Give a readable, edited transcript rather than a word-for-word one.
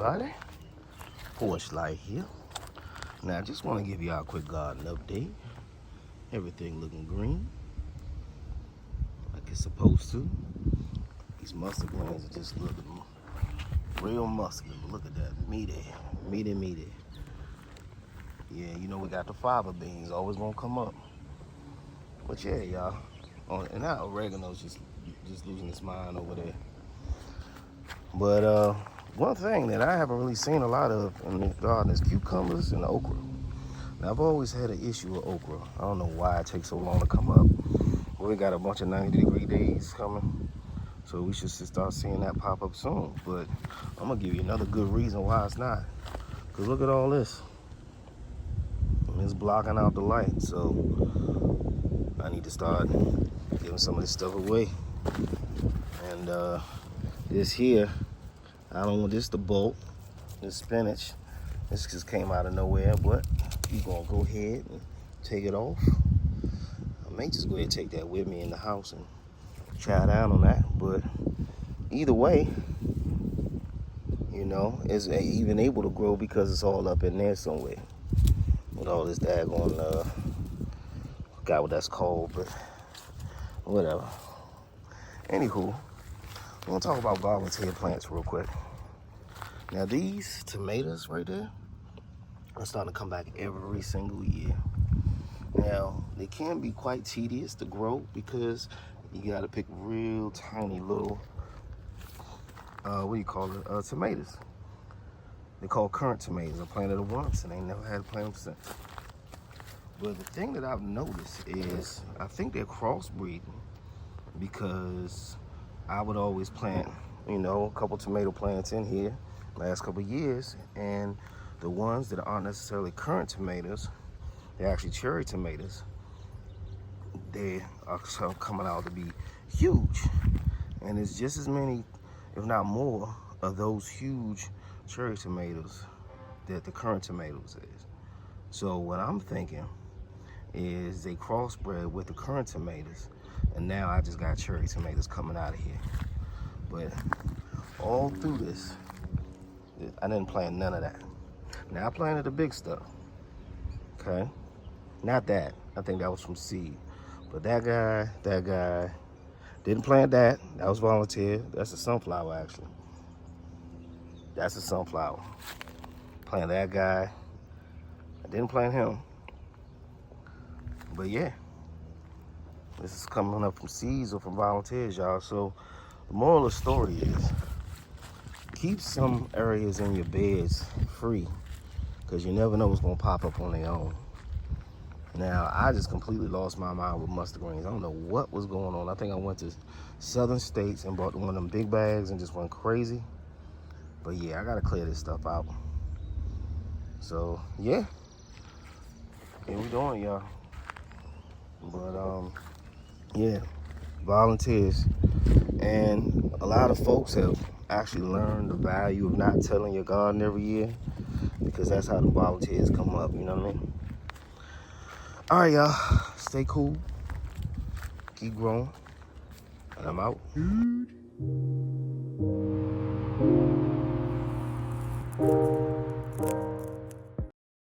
everybody. Porch Light here. Now I just want to give y'all a quick garden update. Everything looking green like it's supposed to. These mustard greens are just looking real musky. Look at that, meaty. Yeah, you know we got the fava beans, always gonna come up. But yeah, y'all. Oh, and now oregano's just losing its mind over there. But one thing that I haven't really seen a lot of in the garden is cucumbers and okra. Now, I've always had an issue with okra. I don't know why it takes so long to come up. We got a bunch of 90-degree days coming, so we should start seeing that pop up soon. But I'm gonna give you another good reason why it's not. Cause look at all this. It's blocking out the light, so I need to start giving some of this stuff away. And this here, I don't want this to bolt. This spinach, this just came out of nowhere, but you gonna go ahead and take it off. I may just go ahead and take that with me in the house and try down on that. But either way, you know, it's even able to grow because it's all up in there somewhere. With all this daggone, forgot what that's called, but whatever. Anywho, we're gonna talk about volunteer plants real quick. Now these tomatoes right there are starting to come back every single year. Now they can be quite tedious to grow because you gotta pick real tiny little, tomatoes. They're called currant tomatoes. I planted them once and they never had to plant them since. But the thing that I've noticed is I think they're crossbreeding because I would always plant, you know, a couple tomato plants in here last couple of years, and the ones that aren't necessarily currant tomatoes, they're actually cherry tomatoes. They are coming out to be huge, and it's just as many, if not more, of those huge cherry tomatoes that the currant tomatoes is. So what I'm thinking is they crossbred with the currant tomatoes, and now I just got cherry tomatoes coming out of here. But all through this, I didn't plant none of that. Now I planted the big stuff, okay? Not that, I think that was from seed. But that guy, didn't plant that. That was volunteer. That's a sunflower, actually. That's a sunflower. Plant that guy. I didn't plant him. But yeah, this is coming up from seeds or from volunteers, y'all. So the moral of the story is keep some areas in your beds free, because you never know what's gonna pop up on their own. Now, I just completely lost my mind with mustard greens. I don't know what was going on. I think I went to southern states and bought one of them big bags and just went crazy. But yeah, I gotta clear this stuff out. So yeah, here we doing, y'all. But yeah, volunteers. And a lot of folks have actually learned the value of not tilling your garden every year, because that's how the volunteers come up, you know what I mean? All right, y'all, stay cool, keep growing, and I'm out.